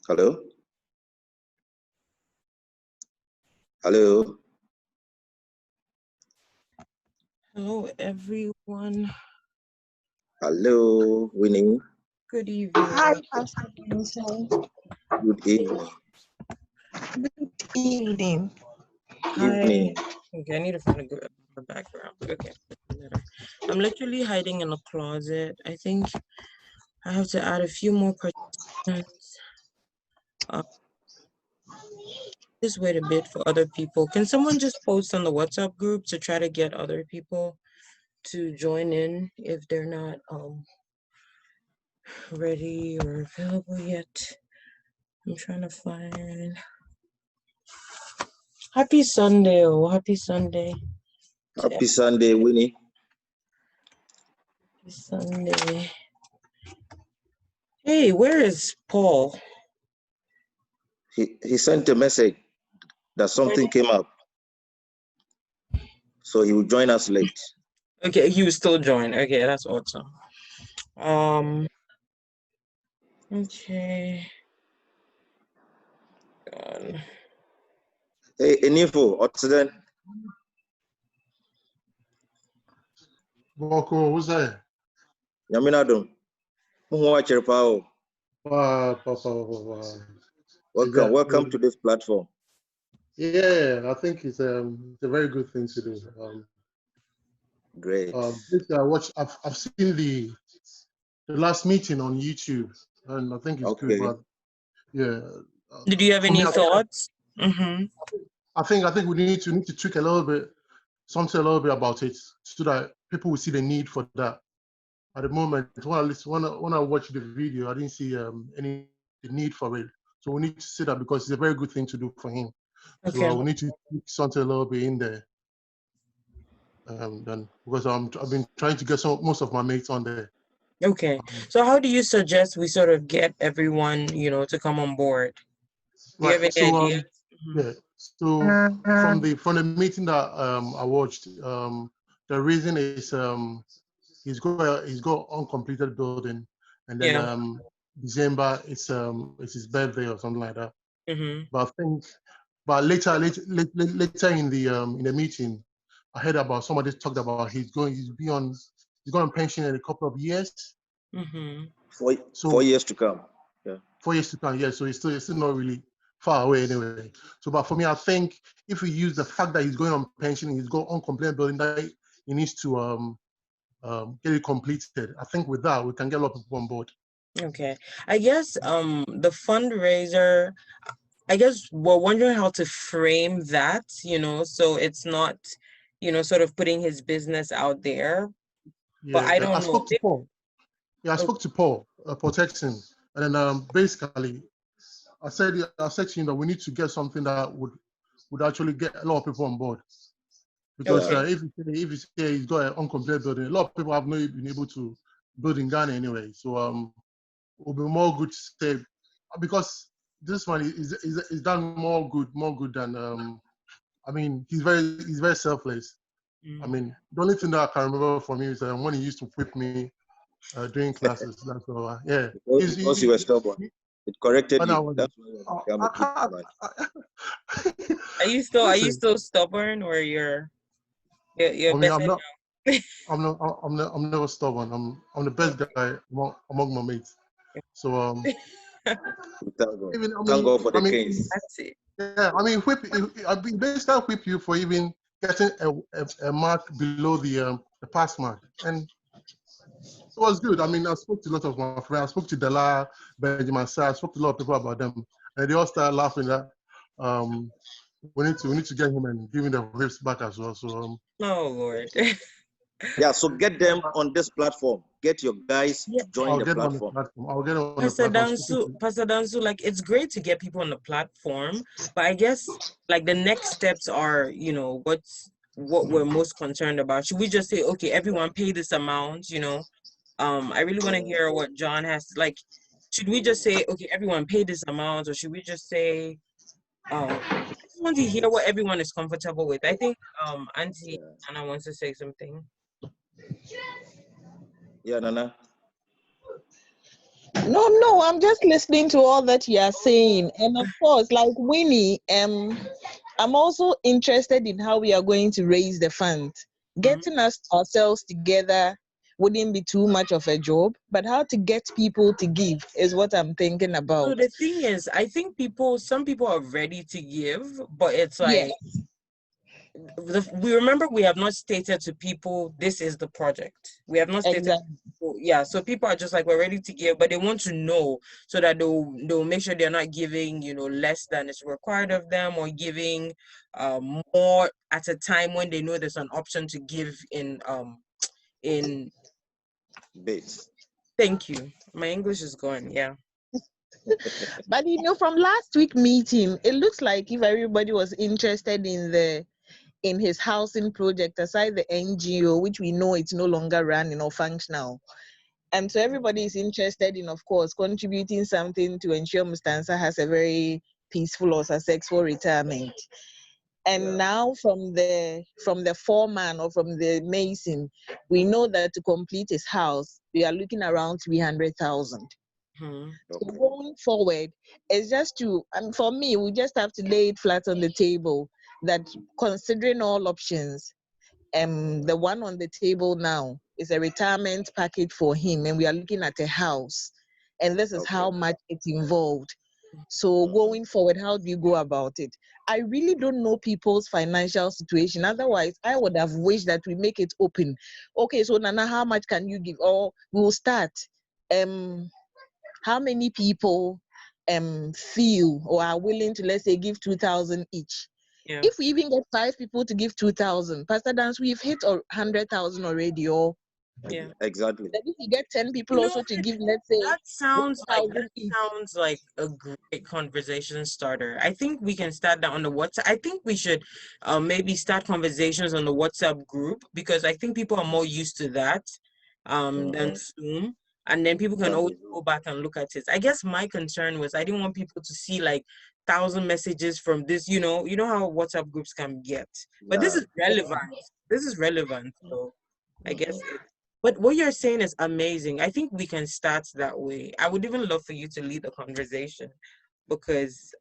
Hello? Hello? Hello, everyone. Hello, Winnie. Good evening. Hi, Pastor Vincent. Good evening. Good evening. Evening. Okay, I need to find a good background. Okay. I'm literally hiding in a closet. I think I have to add a few more participants. Just wait a bit for other people. Can someone just post on the WhatsApp group to try to get other people to join in if they're not ready or available yet? I'm trying to find. Happy Sunday, oh, happy Sunday. Happy Sunday, Winnie. Happy Sunday. Hey, where is Paul? He sent a message that something came up. So he will join us late. Okay, he will still join. Okay, that's awesome. Okay. Hey, Enifo, Otsiden. Boko, who's that? Yaminadum. Welcome to this platform. Yeah, I think it's a very good thing to do. Great. I've seen the last meeting on YouTube, and I think it's good. But yeah. Did you have any thoughts? I think we need to tweak a little bit about it so that people will see the need for that. At the moment, when I watched the video, I didn't see the need for it. So we need to see that because it's a very good thing to do for him. Okay. So we need to tweak something a little bit in there. Then because I've been trying to get most of my mates on there. Okay. So how do you suggest we sort of get everyone, to come on board? Do you have any idea? Yeah. So from the meeting that I watched, the reason is he's got uncompleted building, and then December it's his birthday or something like that. But I think, later in the meeting, I heard about somebody talked about he's going on pension in a couple of years. 4 years to come. Yeah. 4 years to come. Yeah. So it's still not really far away anyway. So, but for me, I think if we use the fact that he's going on pension, he's got uncompleted building that he needs to get it completed. I think with that we can get a lot of people on board. Okay. I guess the fundraiser, I guess we're wondering how to frame that, you know, so it's not, you know, sort of putting his business out there. But I I don't know. spoke to Paul. Yeah, I Oh, spoke to Paul, Paul Texan, and then basically I said to him that we need to get something that would actually get a lot of people on board. Because okay. if you say he's got an uncompleted building, a lot of people have not been able to build in Ghana anyway. So it would be more good to say, because this one is done more good than I mean, he's very selfless. I Mm. mean, the only thing that I can remember from him is when he used to whip me during classes. That's all. Yeah, Because you were stubborn. It corrected and I you. was. That's why you become a good man. Are you Listen, still stubborn, or you're I mean, better now? I'm never stubborn. I'm the best guy among my mates. So We thank God. even Thank God for the case. That's it. yeah, I mean I mean basically whip you for even getting a mark below the pass mark, and it was good. I mean, I spoke to a lot of my friends. I spoke to Dela, Benjamin Sa, I spoke to a lot of people about them, and they all started laughing that um we need to get him and give him the whips back as well. So Oh Lord. Yeah, so get them on this platform. Get your guys Yeah. to join I'll the get him on the platform. platform. I'll get him on the Pastor platform. Dansu, Pastor Dansu, like it's great to get people on the platform, but I guess like the next steps are, you know, what we're most concerned about. Should we just say, okay, everyone pay this amount, you know? I really want to hear what John has like. Should we just say, okay, everyone pay this amount, or should we just say, I just want to hear what everyone is comfortable with. I think Auntie Anna wants to say something. Yeah, Nana. No, I'm just listening to all that you are saying. And of course, like Winnie, I'm also interested in how we are going to raise the fund. Mhm. Getting us ourselves together wouldn't be too much of a job, but how to get people to give is what I'm thinking So about. the thing is, I think some people are ready to give, but it's Yes, like we remember we have not stated to people this is the project. We have not stated to exactly. people, yeah. So people are just like we're ready to give, but they want to know so that they'll make sure they're not giving, you know, less than is required of them, or giving more at a time when they know there's an option to give in Bates. thank you. My English is gone, yeah. But from last week meeting, it looks like if everybody was interested in his housing project, aside the NGO, which we know it's no longer running or functional. And so everybody is interested in, of course, contributing something to ensure Mustansa has a very peaceful or successful retirement. And now from the foreman or from the mason, we know that to complete his house, we are looking around 300,000. Hmm. So going forward, it's just and for me, we just have to lay it flat on the table that considering all options, the one on the table now is a retirement package for him, and we are looking at a house, and this is how much it's involved. So going forward, how do you go about it? I really don't know people's financial situation. Otherwise, I would have wished that we make it open. Okay, so Nana, how much can you give? Or we'll start. How many people feel or are willing to, let's say, give 2,000 each? Yeah. If we even get 5 people to give 2,000, Pastor Dance, we've hit 100,000 already. Or Yeah. Exactly. then if we get 10 people You know, also to give, let's say, that sounds like 1,000 each. a great conversation starter. I think we can start that on the WhatsApp. I think we should maybe start conversations on the WhatsApp group, because I think people are more used to that than Zoom. And then people can always go back and look at it. I guess my concern was I didn't want people to see like 1,000 messages from this, you know how WhatsApp groups can get. But this Yeah. is relevant. This is relevant. So I guess but what you're saying is amazing. I think we can start that way. I would even love for you to lead the conversation, because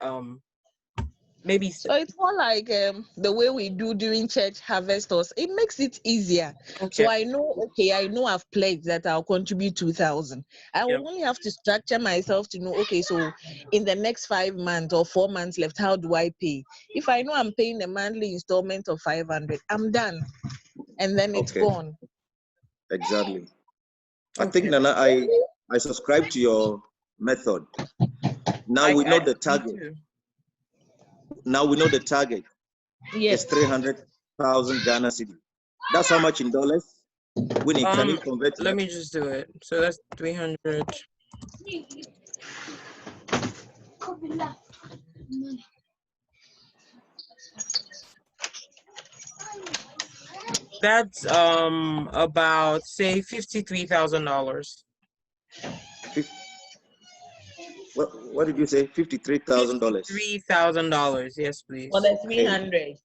maybe So it's more like the way we do during church harvest. It makes it easier. So okay. I know I've pledged that I'll contribute 2,000. I Yeah. will only have to structure myself to know, okay, so in the next 5 months or 4 months left, how do I pay? If I know I'm paying a monthly installment of 500, I'm done. And then it's Okay. gone. Exactly. I think Okay. Nana, I subscribe to your method. Now we know the Me target. too. now we know the target Yes. is 300,000 Ghana cedi. That's how much in dollars? Winnie, can you convert Let that? me just do it. So that's 300. That's about say $53,000. What did you say? $53,000. $53,000. Yes, please. For the 300.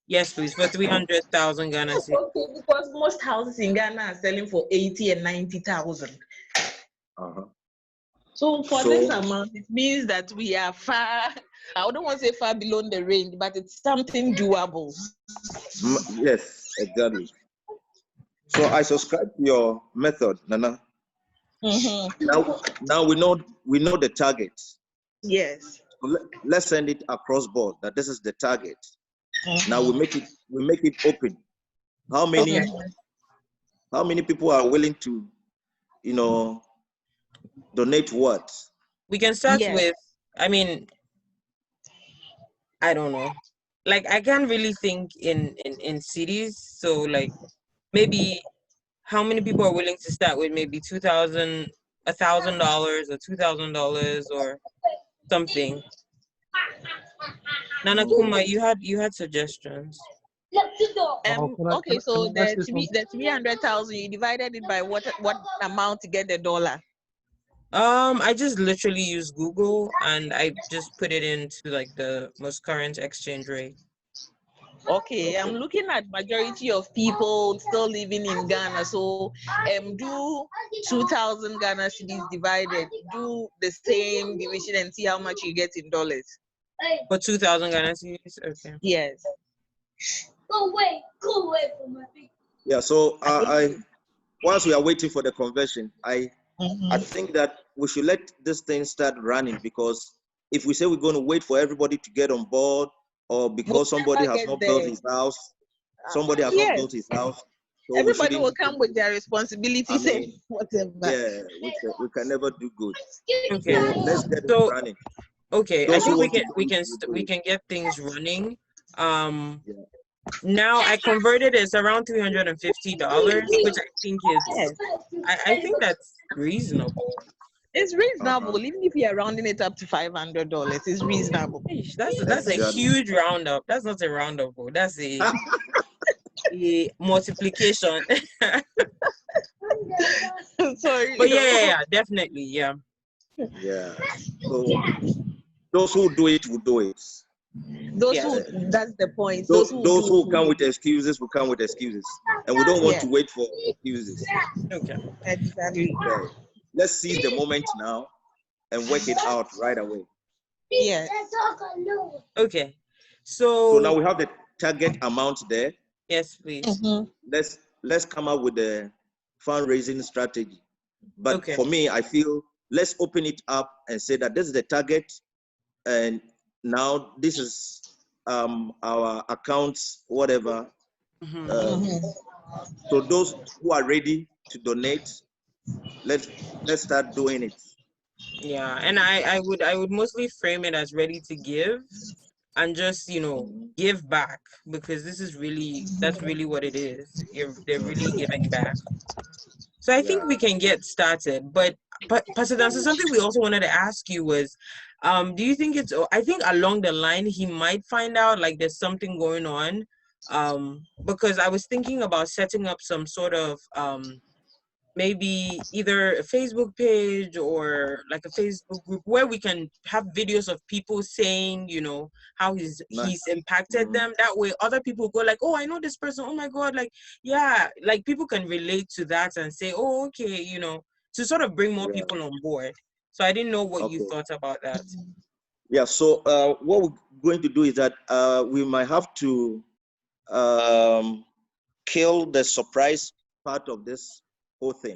Yes, please. For 300,000 Ghana cedi. Okay, because most houses in Ghana are selling for 80 and 90,000. So for this amount, it means that we are far, I don't want to say far below the range, but it's something doable. Yes, exactly. So I subscribe to your method, Nana. Now we know the target. Yes. So let's send it across board that this is the target. Now we make it open. How many people are willing to, donate what? We can start with, I mean, I don't know. Like I can't really think in cities. So like maybe how many people are willing to start with maybe $2,000, $1,000 or $2,000 or something. Nana Kuma, you had suggestions. Okay, so the 300,000 you divided it by what amount to get the dollar? I just literally use Google and I just put it into like the most current exchange rate. Okay, I'm looking at majority of people still living in Ghana. So do 2,000 Ghana cedis divided, do the same division and see how much you get in dollars. For 2,000 Ghana cedis? Okay. Yes. Go away from my feet. Yeah, so whilst we are waiting for the conversion, I think that we should let this thing start running, because if we say we're going to wait for everybody to get on board, or because somebody has not built his house, not built his house. So everybody will come with their responsibilities and whatever. Yeah, we can never do good. Okay. So let's get it running. Okay, I think we can get things running. Now I converted it's around $350, which I think is I think that's reasonable. It's reasonable, even if you're rounding it up to $500. It's reasonable. That's a huge roundup. That's not a roundup, bro. That's a multiplication. Sorry. But yeah, definitely, yeah. Yeah. So those who do it will do it. That's the point. Those who come with excuses will come with excuses, and we don't want to wait for excuses. Okay. Exactly. Yeah. Let's seize the moment now and work it out right away. Yes. Okay. So now we have the target amount there. Yes, please. Let's come up with the fundraising strategy. But for me, I feel let's open it up and say that this is the target, and now this is our accounts, whatever. So those who are ready to donate, let's start doing it. Yeah, and I would mostly frame it as ready to give, and just give back, because this is that's really what it is. They're really giving back. So I think we can get started. But Pastor Dan, so something we also wanted to ask you was, do you think I think along the line he might find out like there's something going on, because I was thinking about setting up some sort of maybe either a Facebook page or like a Facebook group where we can have videos of people saying, how he's impacted them. That way other people go like, oh, I know this person. Oh my God. Like, yeah, like people can relate to that and say, oh, okay, to sort of bring more people on board. So I didn't know what you thought about that. Yeah. So what we're going to do is that we might have to kill the surprise part of this whole thing,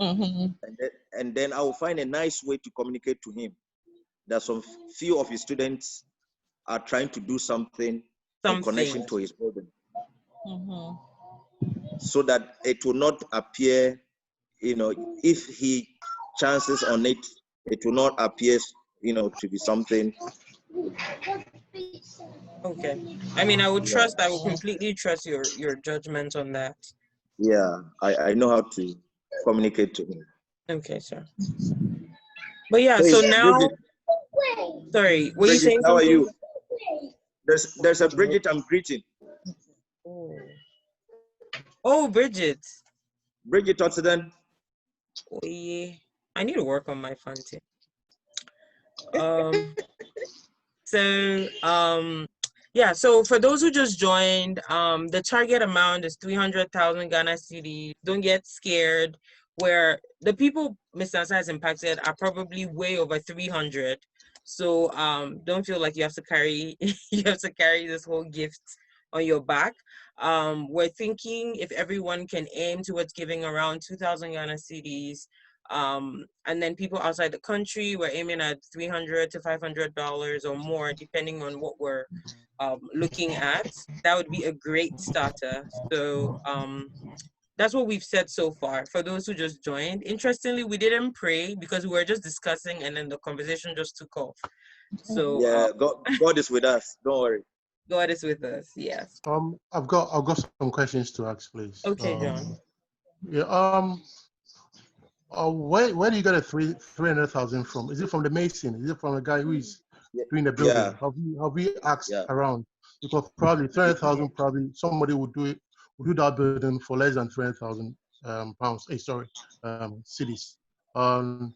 and then I will find a nice way to communicate to him that some few of his students are trying to do something in connection to his building, so that it will not appear, if he chances on it, it will not appear, to be something Okay. I mean, I will completely trust your judgment on that. Yeah, I know how to communicate to him. Okay, sir. But yeah, Hey, so now, Bridget, sorry, were you Bridget, saying how are something? you? There's a Bridget I'm greeting. Oh, Bridget. Bridget Tottenham. Oh, yeah. I need to work on my fun too. Yeah, so for those who just joined, the target amount is 300,000 Ghana cedis. Don't get scared. Where the people Ms. Sansa has impacted are probably way over 300. So don't feel like you have to carry this whole gift on your back. We're thinking if everyone can aim towards giving around 2,000 Ghana cedis, and then people outside the country, we're aiming at $300 to $500 or more, depending on what we're looking at. That would be a great starter. So that's what we've said so far. For those who just joined, interestingly, we didn't pray because we were just discussing, and then the conversation just took off. So yeah, God is with us. Don't worry. God is with us. Yes. I've got some questions to ask, please. Okay, John. Yeah. Where do you get a 300,000 from? Is it from the mason? Is it from the guy who is doing the building? Yeah. Have we asked Yeah. around? Because probably 300,000, probably somebody would do that building for less than 300,000 pounds. Cities. And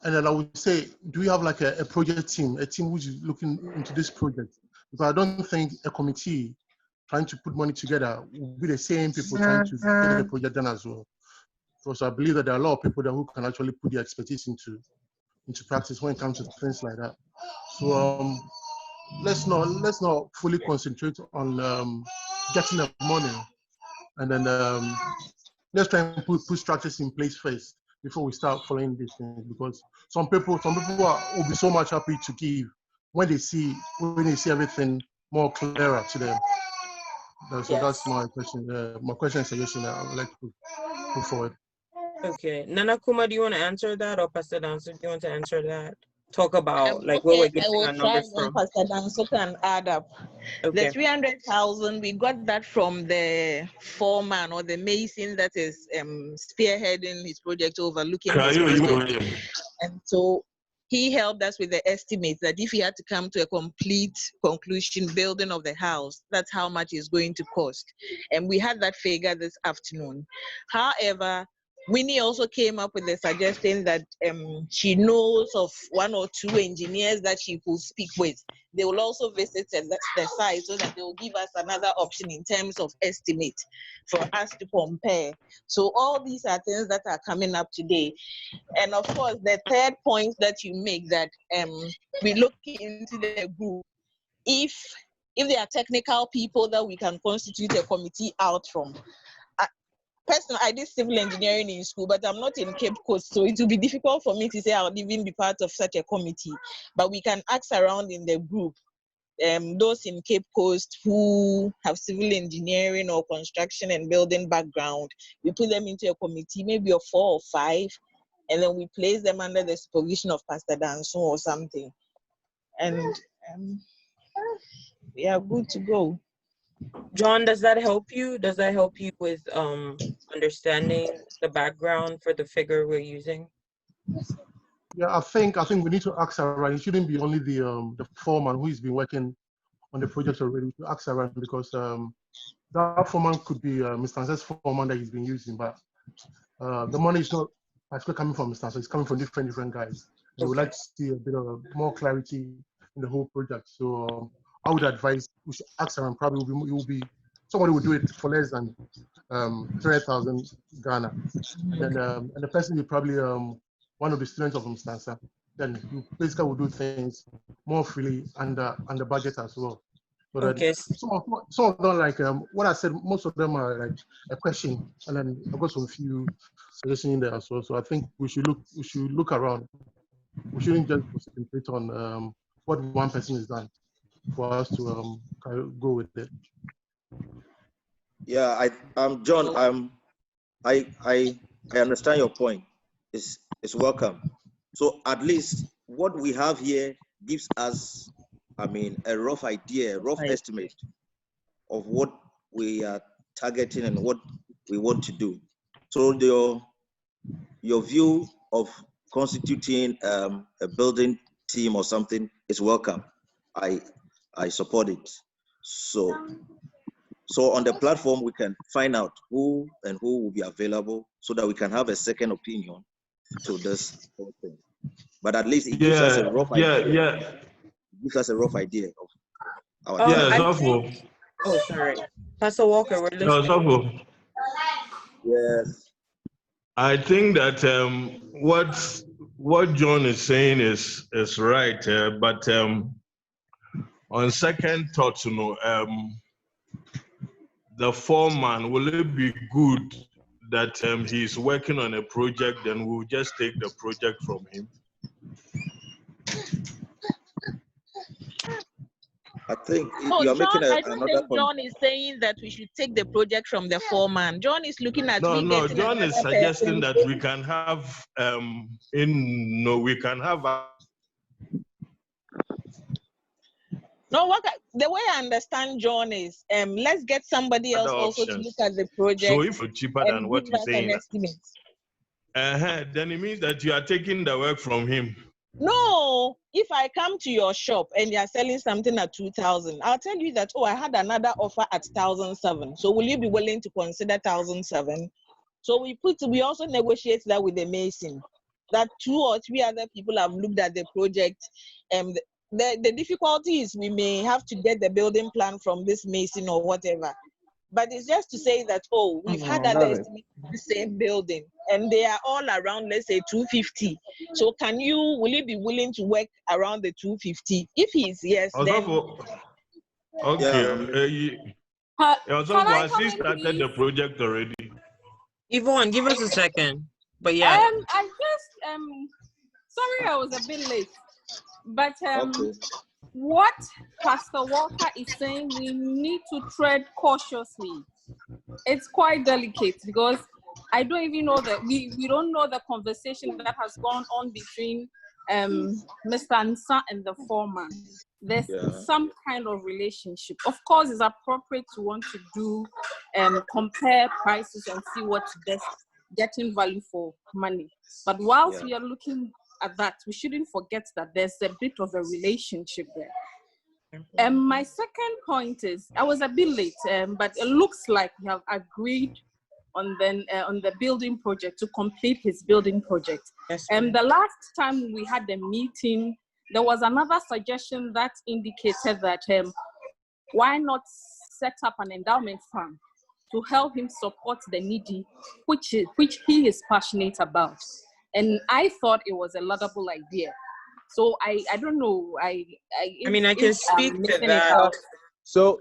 then I would say, do we have like a project team, a team which is looking into this project? Because I don't think a committee trying to put money together will be the same people trying to get the project done as well. Because I believe that there are a lot of people that who can actually put their expertise into practice when it comes to things like that. So let's not fully concentrate on getting the money, and then let's try and put structures in place first before we start following these things. Because some people will be so much happy to give when they see everything more clearer to them. So that's my question. My question and suggestion that I would like to put forward. Okay, Nana Kuma, do you want to answer that, or Pastor Danso, do you want to answer that? Talk about like Okay, where we're I getting will our try numbers when from. Pastor Danso can add up. Okay. The 300,000, we got that from the foreman or the mason that is spearheading his project, overlooking his project. And so he helped us with the estimate that if he had to come to a complete conclusion building of the house, that's how much it's going to cost. And we had that figure this afternoon. However, Winnie also came up with the suggestion that she knows of one or two engineers that she could speak with. They will also visit the site so that they will give us another option in terms of estimate for us to compare. So all these are things that are coming up today. And of course, the third point that you make, that we look into the group. If there are technical people that we can constitute a committee out from. Personally, I did civil engineering in school, but I'm not in Cape Coast, so it will be difficult for me to say I'll even be part of such a committee. But we can ask around in the group, those in Cape Coast who have civil engineering or construction and building background. We put them into a committee, maybe of 4 or 5, and then we place them under the supervision of Pastor Danso or something. And we are good to go. John, does that help you? Does that help you with understanding the background for the figure we're using? Yeah, I think we need to ask around. It shouldn't be only the foreman who has been working on the project already. To ask around, because that foreman could be Mr. Ansel's foreman that he's been using, but the money is not actually coming from Mr. Ansel. It's coming from different guys. And we would like to see a bit of more clarity in the whole project. So I would advise we should ask around. Probably somebody will do it for less than 300,000 Ghana, and the person will probably one of the students of Mr. Then you basically will do things more freely under budget as well. So that some of them, like what I said, most of them are like a question, and then I've got some few suggestions in there as well. So I think we should look around. We shouldn't just concentrate on what one person has done for us to go with it. Yeah, John, I understand your point. It's welcome. So at least what we have here gives us I mean, a rough idea, a rough estimate of what we are targeting and what we want to do. So your view of constituting a building team or something is welcome. I support it. So on the platform, we can find out who will be available so that we can have a second opinion to this whole thing. But at least it gives us a rough idea. It gives us a rough idea of our Oh, sorry. Pastor Walker, we're listening. Yes. I think that what John is saying is right, but on second thought, the foreman, will it be good that he's working on a project, then we'll just take the project from him? I think you're making another point. John is saying that we should take the project from the foreman. John is looking at No, John is suggesting that we can have the way I understand John is let's get somebody else also to look at the project. So if it's cheaper than what he's saying, then it means that you are taking the work from him. No, if I come to your shop and you're selling something at 2,000, I'll tell you that, I had another offer at 1,007. So will you be willing to consider 1,007? So we also negotiate that with the mason, that 2 or 3 other people have looked at the project. The difficulty is we may have to get the building plan from this mason or whatever. But it's just to say that, we've had other estimates of the same building and they are all around, let's say, 250. So will you be willing to work around the 250? If he is yes, then... Okay. Has he started the project already? Yvonne, give us a second. But yeah. I just, sorry I was a bit late. But what Pastor Walker is saying, we need to tread cautiously. It's quite delicate because I don't even know that we don't know the conversation that has gone on between Mr. Ansa and the foreman. There's some kind of relationship. Of course, it's appropriate to want to do compare prices and see what's best, getting value for money. But whilst we are looking at that, we shouldn't forget that there's a bit of a relationship there. And my second point is, I was a bit late, but it looks like we have agreed on the building project, to complete his building project. And the last time we had the meeting, there was another suggestion that indicated that why not set up an endowment fund to help him support the needy, which he is passionate about. And I thought it was a laudable idea. So I don't know. I can speak to that. So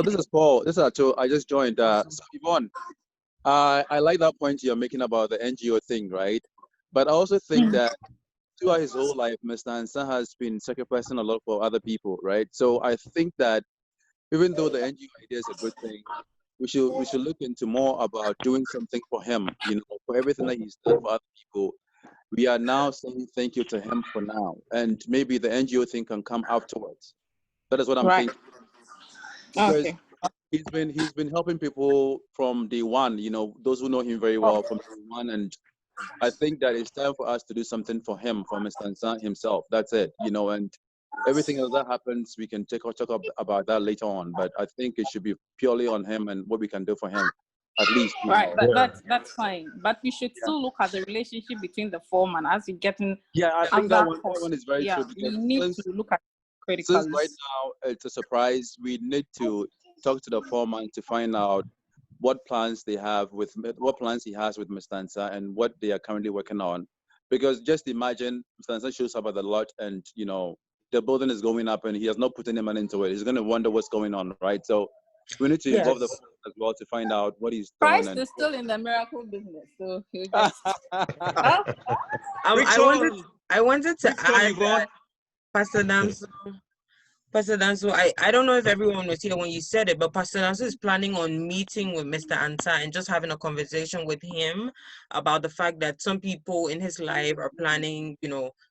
this is Paul. This is Acho. I just joined. So Yvonne, I like that point you're making about the NGO thing, right? But I also think that throughout his whole life, Mr. Ansa has been sacrificing a lot for other people, right? So I think that even though the NGO idea is a good thing, we should look into more about doing something for him, for everything that he's done for other people. We are now saying thank you to him for now, and maybe the NGO thing can come afterwards. That is what I'm thinking. Because he's been helping people from day one. Those who know him very well from day one, and I think that it's time for us to do something for him, for Mr. Ansa himself. That's it, and everything else that happens, we can talk about that later on. But I think it should be purely on him and what we can do for him. At least, that's fine. But we should still look at the relationship between the foreman as we getting. I think that one is very true. We need to look at critical. Since right now it's a surprise, we need to talk to the foreman to find out what plans he has with Mr. Ansa and what they are currently working on. Because just imagine Mr. Ansa shows up at the lot and the building is going up and he has not put any money into it. He's going to wonder what's going on, right? So we need to involve the foreman as well to find out what he's doing. Price is still in the miracle business, so I wanted to add that, Pastor Damso, Pastor Danso, I don't know if everyone was here when you said it, but Pastor Danso is planning on meeting with Mr. Anta and just having a conversation with him about the fact that some people in his life are planning,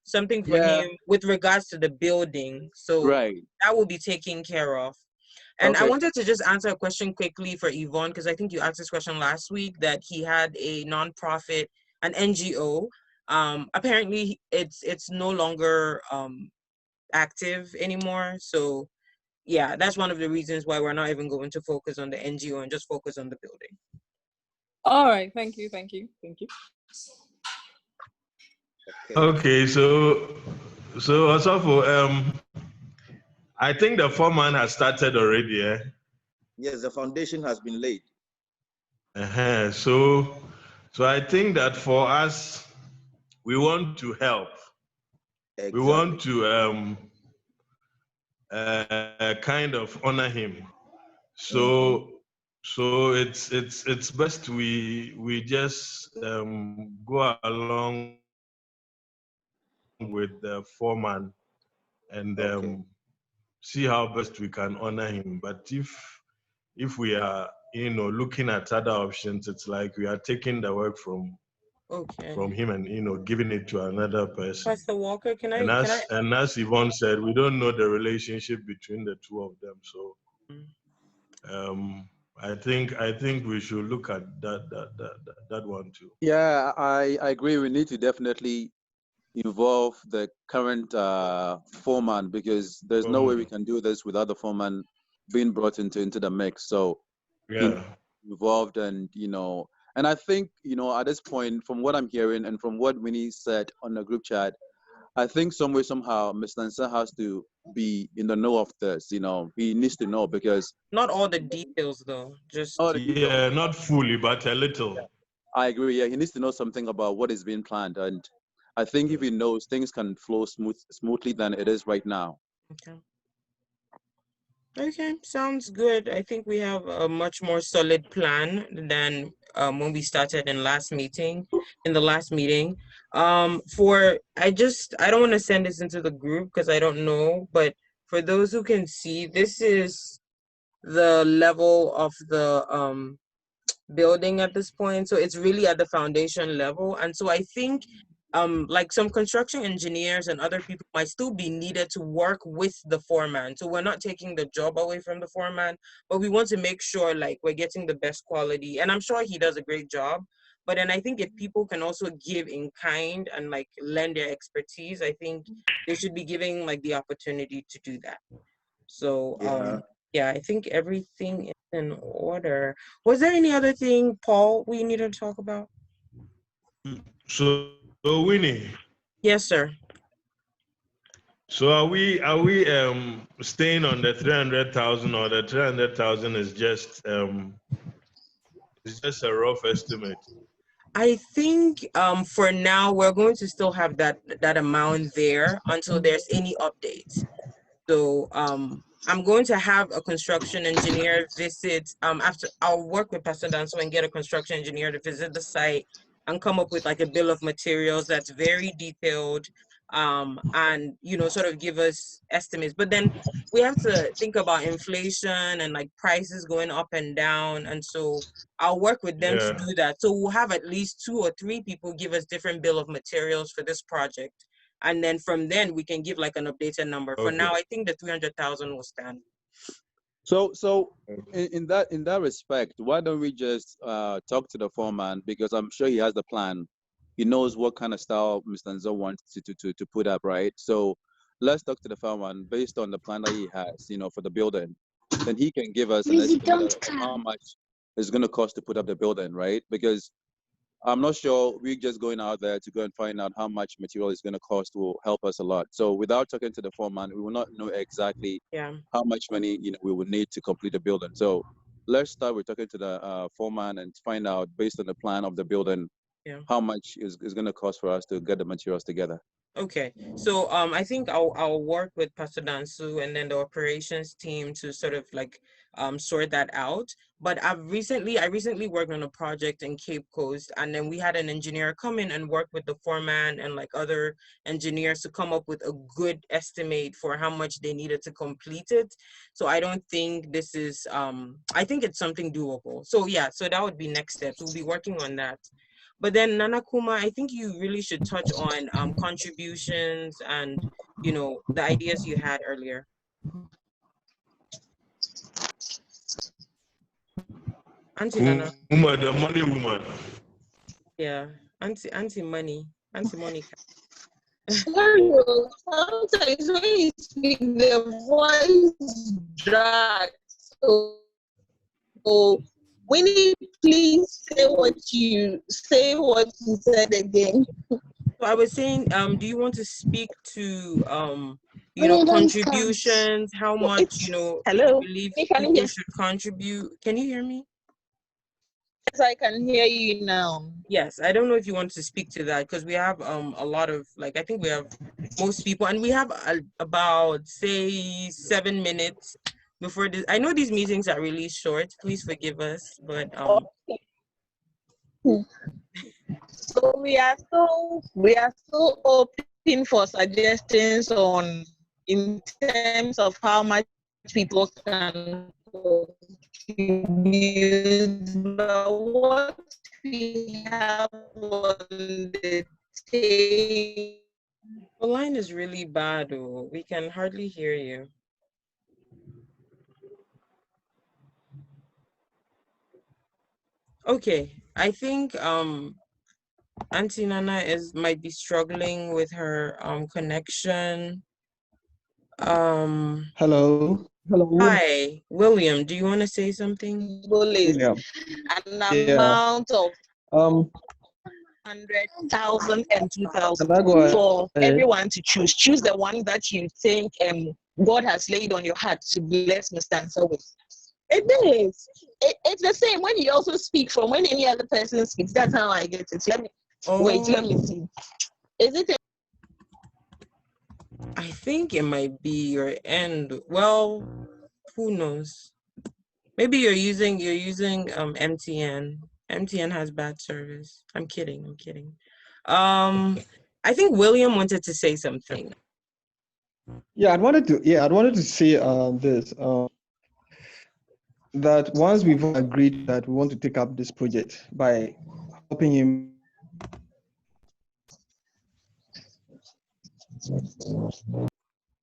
something for him with regards to the building. So that will be taken care of. And I wanted to just answer a question quickly for Yvonne, because I think you asked this question last week, that he had a nonprofit, an NGO. Apparently it's no longer active anymore. So yeah, that's one of the reasons why we're not even going to focus on the NGO and just focus on the building. All right, thank you. Okay, so also I think the foreman has started already, eh? Yes, the foundation has been laid. So I think that for us, we want to help. Exactly. We want to kind of honor him. So it's best we just go along with the foreman and see how best we can honor him. But if we are looking at other options, it's like we are taking the work from him and giving it to another person. Pastor Walker, can I and as Yvonne said, we don't know the relationship between the two of them. So I think we should look at that one too. Yeah, I agree. We need to definitely involve the current foreman, because there's no way we can do this without the foreman being brought into the mix. So involved, and and I think at this point, from what I'm hearing and from what Winnie said on the group chat, I think some way somehow Mr. Nansa has to be in the know of this. He needs to know, because not all the details though, just not fully, but a little. I agree. Yeah, he needs to know something about what is being planned, and I think if he knows, things can flow smoothly than it is right now. Okay, sounds good. I think we have a much more solid plan than when we started in the last meeting. I don't want to send this into the group because I don't know, but for those who can see, this is the level of the building at this point. So it's really at the foundation level. And so I think like some construction engineers and other people might still be needed to work with the foreman. So we're not taking the job away from the foreman, but we want to make sure like we're getting the best quality. And I'm sure he does a great job. But then I think if people can also give in kind and like lend their expertise, I think they should be giving like the opportunity to do that. So yeah, I think everything is in order. Was there any other thing, Paul, we needed to talk about? So Winnie. Yes, sir. So are we staying on the 300,000, or the 300,000 is just a rough estimate? I think for now we're going to still have that amount there until there's any updates. So I'm going to have a construction engineer visit. After I'll work with Pastor Danso and get a construction engineer to visit the site and come up with like a bill of materials that's very detailed, and sort of give us estimates. But then we have to think about inflation and like prices going up and down, and so I'll work with them to do that. So we'll have at least 2 or 3 people give us different bill of materials for this project. And then from then we can give like an updated number. For now, I think the 300,000 will stand. So in that respect, why don't we just talk to the foreman, because I'm sure he has the plan. He knows what kind of style Mr. Nzo wants to put up, right? So let's talk to the foreman based on the plan that he has, for the building. Then he can give us an estimate of how much it's going to cost to put up the building, right? Because I'm not sure we're just going out there to go and find out how much material is going to cost will help us a lot. So without talking to the foreman, we will not know exactly how much money we will need to complete the building. So let's start with talking to the foreman and find out, based on the plan of the building, how much is going to cost for us to get the materials together. Okay, so I think I'll work with Pastor Dansu and then the operations team to sort of like sort that out. But I recently worked on a project in Cape Coast, and then we had an engineer come in and work with the foreman and like other engineers to come up with a good estimate for how much they needed to complete it. So I don't think this is I think it's something doable. So yeah, so that would be next steps. We'll be working on that. But then Nana Kuma, I think you really should touch on contributions and, you know, the ideas you had earlier. Auntie Nana. Woman, the money woman. Yeah, Auntie Money, Auntie Monica. Sorry, sometimes when you speak, the voice drags. So, Winnie, please say what you said again. So I was saying, do you want to speak to you know, contributions, how much, you know, Hello? you believe Can you people hear? should contribute? Can you hear me? Yes, I can hear you now. Yes, I don't know if you want to speak to that because we have a lot of, like, I think we have most people, and we have about say 7 minutes before this. I know these meetings are really short. Please forgive us, but So we are so open for suggestions on in terms of how much people can contribute, but what we have on the table. the line is really bad. Oh, we can hardly hear you. Okay, I think Auntie Nana might be struggling with her connection. Hello. Hi, William. Do you want to say something? Yeah. An amount of Um. 100,000 and 2,000 Can I go for ahead? everyone to choose. Choose the one that you think God has laid on your heart to bless Mr. Answer with. It is. It's the same when you also speak from when any other person speaks. That's how I get it. Wait, let me see. Is it? I think it might be your end. Well, who knows? Maybe you're using MTN. MTN has bad service. I'm kidding. I think William wanted to say something. Yeah, I'd wanted to say this that once we've agreed that we want to take up this project by helping him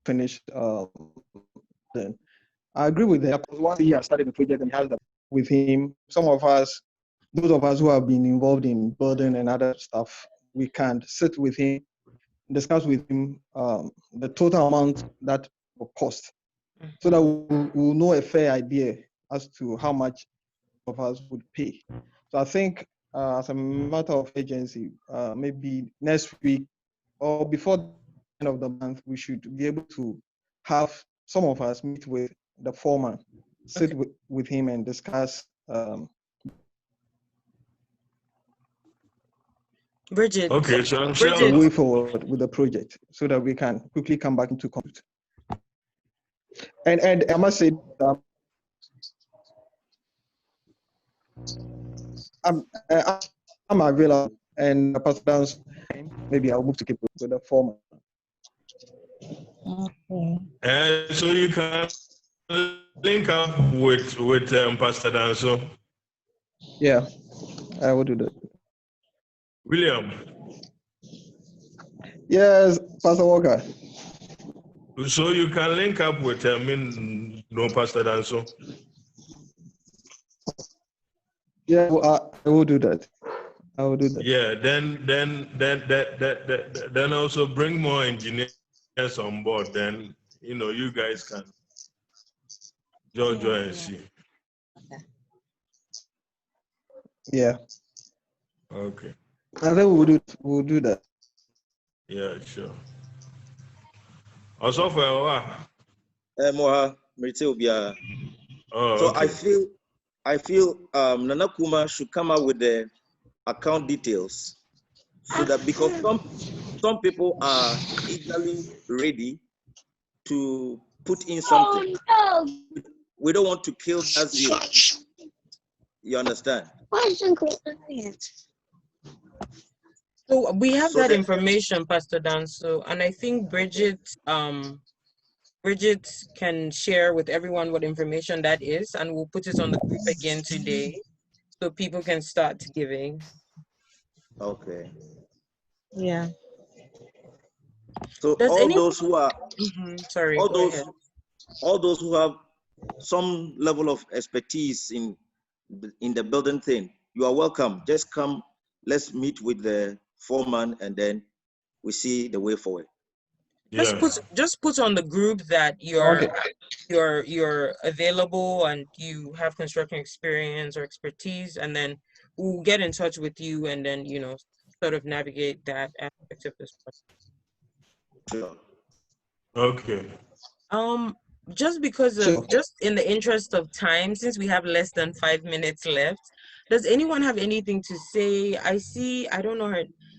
finish then I agree with that. Once he has started the project and he has that with him, those of us who have been involved in building and other stuff, we can sit with him, discuss with him the total amount that will cost, so that we'll know a fair idea as to how much of us would pay. So I think as a matter of urgency, maybe next week or before the end of the month, we should be able to have some of us meet with the foreman, sit with him and discuss. Bridget. Okay, so I'm Bridget. sure. The way forward with the project so that we can quickly come back into contact. And I must say, I'm available, and Pastor Dance, maybe I'll move to keep with the former. And so you can link up with Pastor Danso. Yeah, I will do that. William. Yes, Pastor Walker. So you can link up with Pastor Danso. Yeah, I will do that. I will do that. Yeah, then also bring more engineers on board. Then you guys can join and see. Yeah. Okay. I think we'll do that. Yeah, sure. Also for Moha, Mritobia. So okay. I feel Nana Kuma should come up with the account details so that because some people are eagerly ready to put in something. Oh, no. We don't want to kill that zeal. You understand? So we have So that the- information, Pastor Dan. So, and I think Bridget can share with everyone what information that is, and we'll put it on the group again today, so people can start giving. Okay. Yeah. So Does all anyone? those who are, Sorry, all go those, ahead. all those who have some level of expertise in the building thing, you are welcome. Just come. Let's meet with the foreman, and then we see the way forward. Just put on the group that you're available and you have construction experience or expertise, and then we'll get in touch with you, and then sort of navigate that aspect of this process. Sure. Okay. Just because of just in the interest of time, since we have less than 5 minutes left, does anyone have anything to say? I don't know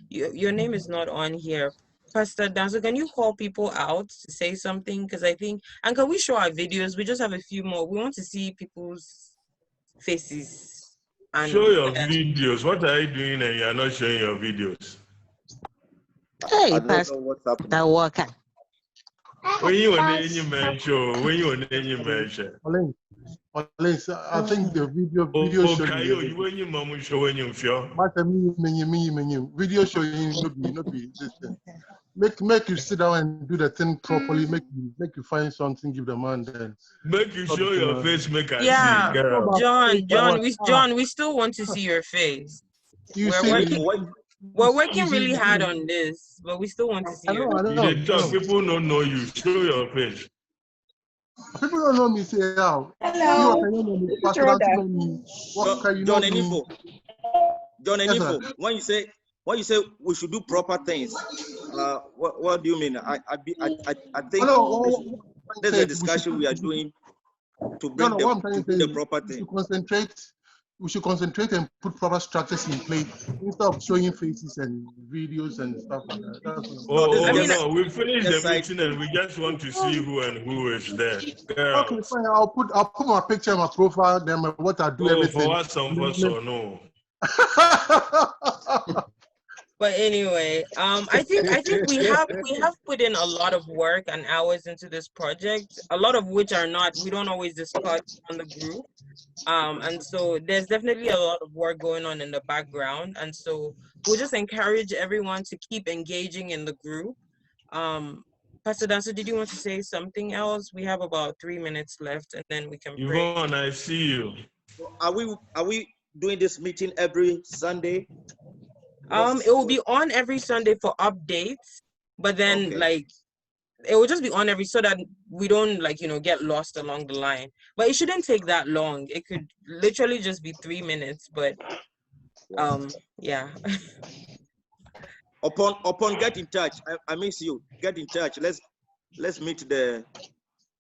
your name is not on here. Pastor Danzo, can you call people out to say something? Because I think, and can we show our videos? We just have a few more. We want to see people's faces. And show your videos. What are you doing and you're not showing your videos? Hey, Pastor Walker. When you want any mention, when you want any mention. I think the video showing. When you mom show when you feel. Video showing no be this thing. Make you sit down and do the thing properly. Make you find something, give the man then. Make you show your face, make I yeah, see. John, we still want to see your face. We're working really hard on this, but we still want to see your face. People don't know you. Show your face. People don't know me. Say how. Hello. John Enifo. John Enifo. When you say we should do proper things, what do you mean? I think there's a discussion we are doing to bring the proper thing. We should concentrate and put proper structures in place instead of showing faces and videos and stuff like that. No, we finished the meeting and we just want to see who is there. Okay, fine. I'll put my picture, my profile, then what I do, everything. For what some of us or no. But anyway, I think we have put in a lot of work and hours into this project, a lot of which we don't always discuss on the group. And so there's definitely a lot of work going on in the background. And so we'll just encourage everyone to keep engaging in the group. Pastor Danso, did you want to say something else? We have about 3 minutes left, and then we can pray. Yvonne, I see you. Are we doing this meeting every Sunday? It will be on every Sunday for updates, but then it will just be on so that we don't get lost along the line. But it shouldn't take that long. It could literally just be 3 minutes, but yeah. Upon get in touch. I miss you. Get in touch. Let's meet the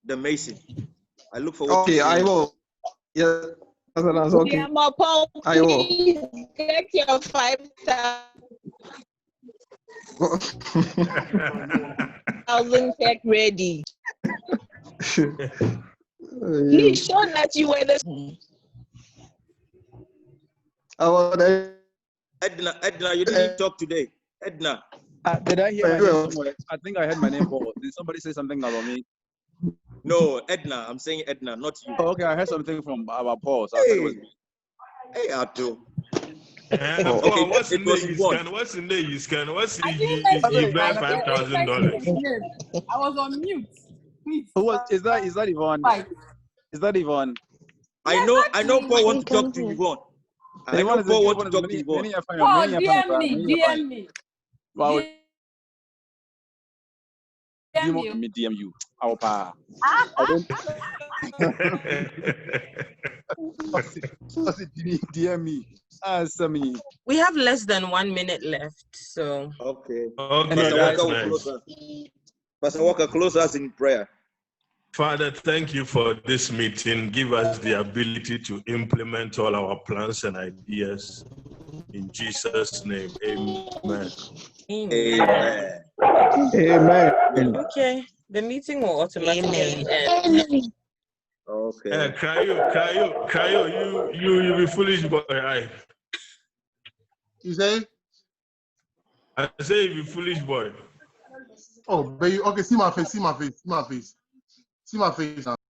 Mason. I look forward to I will. Yeah. Okay. Yeah, Paul, I will. Get your 5,000 tech ready. Please show that you were the. Edna, you didn't talk today. Edna. Did I hear my name somewhere? I think I heard my name called. Did somebody say something about me? No, Edna. I'm saying Edna, not you. Oh, okay, I heard something from about Paul. So I thought it was me. Hey, Arto. What's in there? What's in there? What's in the $5,000? I was on mute. Please. Is that Yvonne? Is that Yvonne? I know Paul wants to talk to Yvonne. I know Paul wants to talk to Yvonne. Paul, DM me. Wow. DM you. Our pa. I don't. DM me. Answer me. We have less than 1 minute left, so. Okay. Okay. Pastor Walker, close us in prayer. Father, thank you for this meeting. Give us the ability to implement all our plans and ideas. In Jesus' name, amen. Amen. Amen. Okay, the meeting will automatically end. Okay. Cryo, you be foolish boy. You say? I say you be foolish boy. Oh, but you, okay, see my face, see my face, see my face. See my face now.